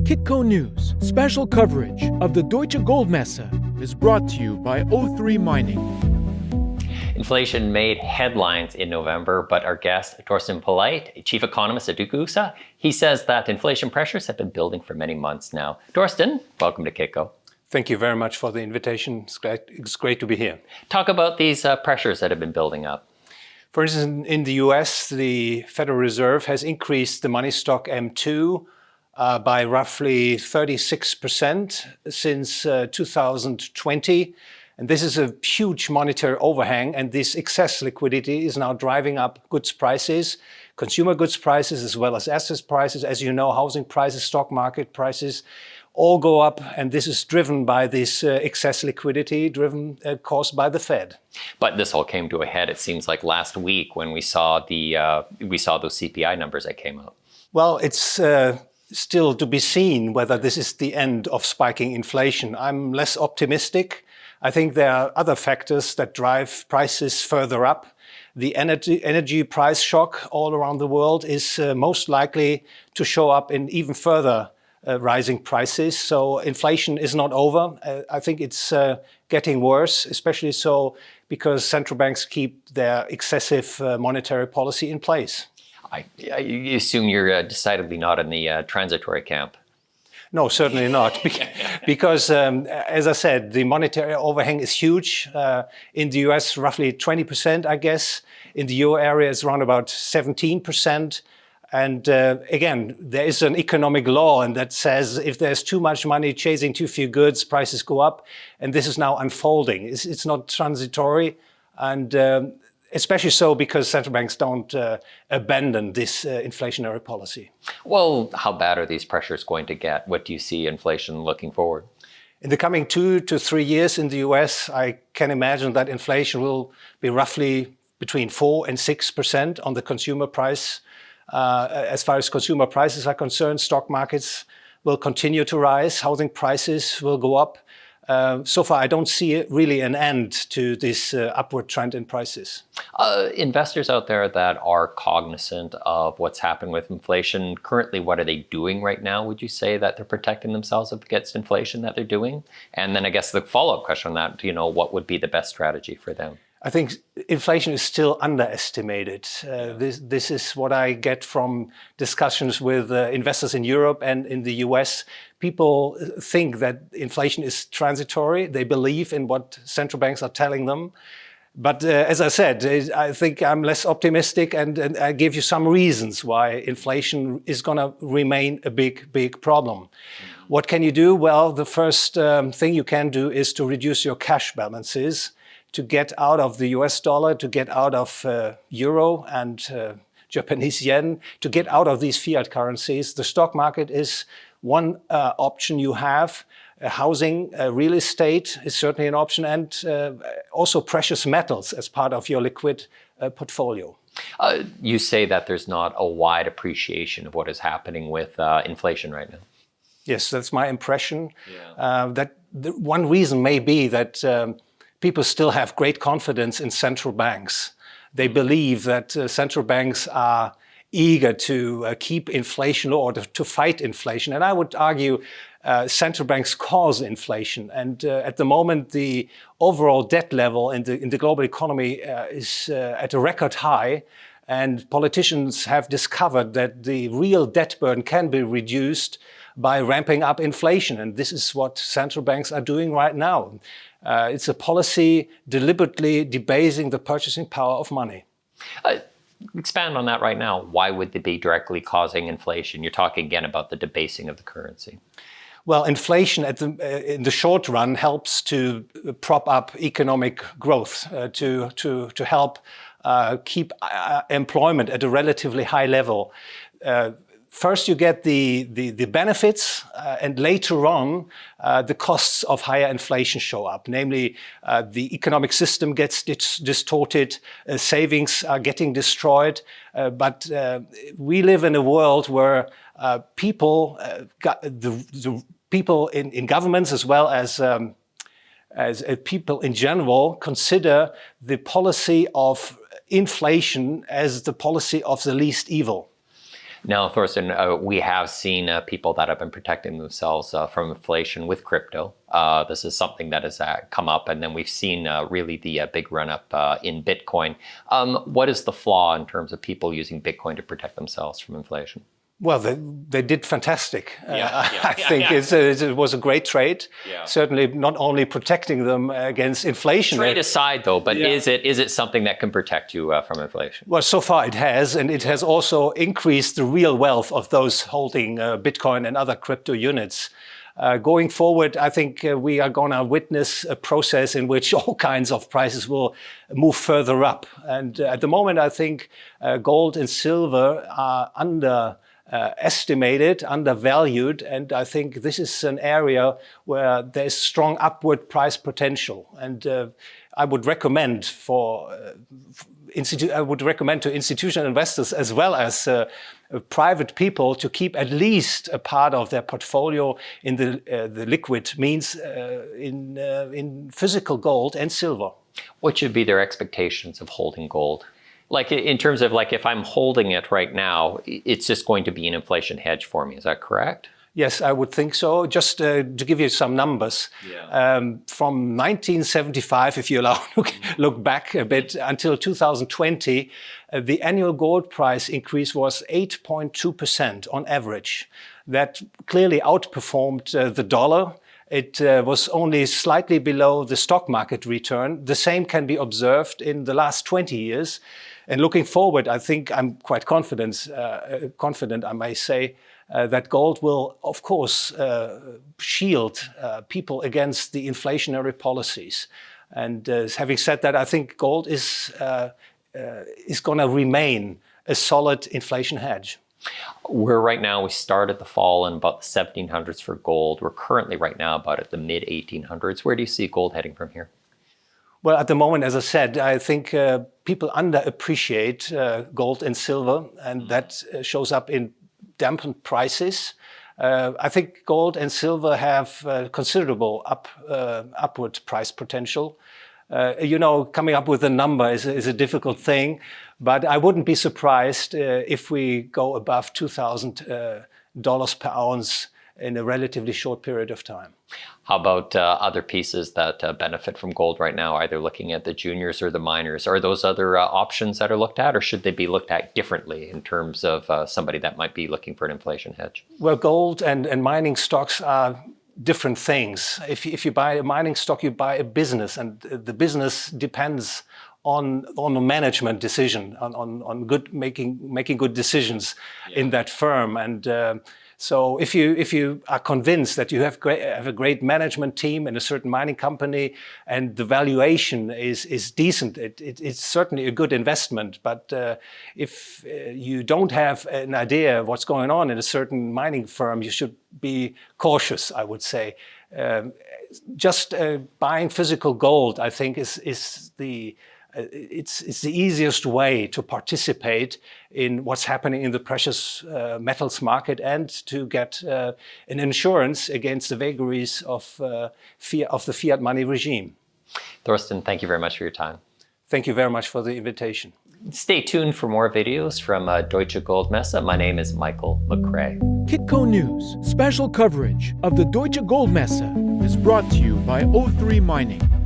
Kitco News, special coverage of the Deutsche Goldmesse is brought to you by O3 Mining. Inflation made headlines in November, but our guest, Torsten Poleit, chief economist at Dugusa, he says that inflation pressures have been building for many months now. Torsten, welcome to Kitco. Thank you very much for the invitation. It's great to be here. Talk about these pressures that have been building up. For instance, in the US, the Federal Reserve has increased the money stock M2 by roughly 36% since 2020. And this is a huge monetary overhang, and this excess liquidity is now driving up goods prices, consumer goods prices, as well as assets prices. As you know, housing prices, stock market prices all go up, and this is driven by this excess liquidity caused by the Fed. But this all came to a head, it seems like last week when we saw those CPI numbers that came out. Well, it's still to be seen whether this is the end of spiking inflation. I'm less optimistic. I think there are other factors that drive prices further up. The energy price shock all around the world is most likely to show up in even further rising prices. So inflation is not over. I think it's getting worse, especially so because central banks keep their excessive monetary policy in place. I assume you're decidedly not in the transitory camp. No, certainly not, because as I said, the monetary overhang is huge. In the US, roughly 20%, I guess. In the euro area, it's around about 17%. And again, there is an economic law, and that says if there's too much money chasing too few goods, prices go up. And this is now unfolding. It's not transitory, and especially so because central banks don't abandon this inflationary policy. Well, how bad are these pressures going to get? What do you see inflation looking forward? In the coming 2 to 3 years in the US, I can imagine that inflation will be roughly between 4 and 6% on the consumer price. As far as consumer prices are concerned, stock markets will continue to rise, housing prices will go up. So far, I don't see really an end to this upward trend in prices. Investors out there that are cognizant of what's happened with inflation, currently, what are they doing right now? Would you say that they're protecting themselves against inflation that they're doing? And then I guess the follow-up question on that, what would be the best strategy for them? I think inflation is still underestimated. This is what I get from discussions with investors in Europe and in the US. People think that inflation is transitory. They believe in what central banks are telling them. But as I said, I think I'm less optimistic, and I give you some reasons why inflation is going to remain a big problem. What can you do? Well, the first thing you can do is to reduce your cash balances, to get out of the US dollar, to get out of euro and Japanese yen, to get out of these fiat currencies. The stock market is one option you have. Housing, real estate is certainly an option, and also precious metals as part of your liquid portfolio. You say that there's not a wide appreciation of what is happening with inflation right now. Yes, that's my impression. Yeah. That one reason may be that people still have great confidence in central banks. They believe that central banks are eager to keep inflation or to fight inflation. And I would argue central banks cause inflation. And at the moment, the overall debt level in the global economy is at a record high. And politicians have discovered that the real debt burden can be reduced by ramping up inflation. And this is what central banks are doing right now. It's a policy deliberately debasing the purchasing power of money. Expand on that right now. Why would they be directly causing inflation? You're talking again about the debasing of the currency. Well, inflation in the short run helps to prop up economic growth, to help keep employment at a relatively high level. First, you get the benefits, and later on, the costs of higher inflation show up. Namely, the economic system gets distorted, savings are getting destroyed. But we live in a world where people, the people in governments as well as people in general, consider the policy of inflation as the policy of the least evil. Now, Thorsten, we have seen people that have been protecting themselves from inflation with crypto. This is something that has come up, and then we've seen really the big run-up in Bitcoin. What is the flaw in terms of people using Bitcoin to protect themselves from inflation? Well, they did fantastic. I think yeah. it was a great trade. Yeah. Certainly not only protecting them against inflation. Trade aside, though, but is it something that can protect you from inflation? Well, so far it has, and it has also increased the real wealth of those holding Bitcoin and other crypto units. Going forward, I think we are going to witness a process in which all kinds of prices will move further up. And at the moment, I think gold and silver are estimated, undervalued, and I think this is an area where there's strong upward price potential. And I would recommend to institutional investors as well as private people to keep at least a part of their portfolio in the liquid means in physical gold and silver. What should be their expectations of holding gold? Like in terms of like if I'm holding it right now, it's just going to be an inflation hedge for me. Is that correct? Yes, I would think so. Just to give you some numbers, from 1975, if you allow, look back a bit, until 2020, the annual gold price increase was 8.2% on average. That clearly outperformed the dollar. It was only slightly below the stock market return. The same can be observed in the last 20 years. And looking forward, I think I'm quite confident, I may say, that gold will, of course, shield people against the inflationary policies. And having said that, I think gold is going to remain a solid inflation hedge. We're right now, we started the fall in about the 1700s for gold. We're currently right now about at the mid 1800s. Where do you see gold heading from here? Well, at the moment, as I said, I think people underappreciate gold and silver, and that shows up in dampened prices. I think gold and silver have considerable upward price potential. Coming up with a number is a difficult thing, but I wouldn't be surprised if we go above $2,000 per ounce in a relatively short period of time. How about other pieces that benefit from gold right now, either looking at the juniors or the minors? Are those other options that are looked at, or should they be looked at differently in terms of somebody that might be looking for an inflation hedge? Well, gold and mining stocks are different things. If you buy a mining stock, you buy a business, and the business depends on a management decision, on making good decisions in that firm. And so if you are convinced that you have a great management team in a certain mining company and the valuation is decent, it's certainly a good investment. But if you don't have an idea of what's going on in a certain mining firm, you should be cautious, I would say. Just buying physical gold, I think, is the easiest way to participate in what's happening in the precious metals market and to get an insurance against the vagaries of the fiat money regime. Thorsten, thank you very much for your time. Thank you very much for the invitation. Stay tuned for more videos from Deutsche Goldmesse. My name is Michael McCrae. Kitco News special coverage of the Deutsche Goldmesse is brought to you by O3 Mining.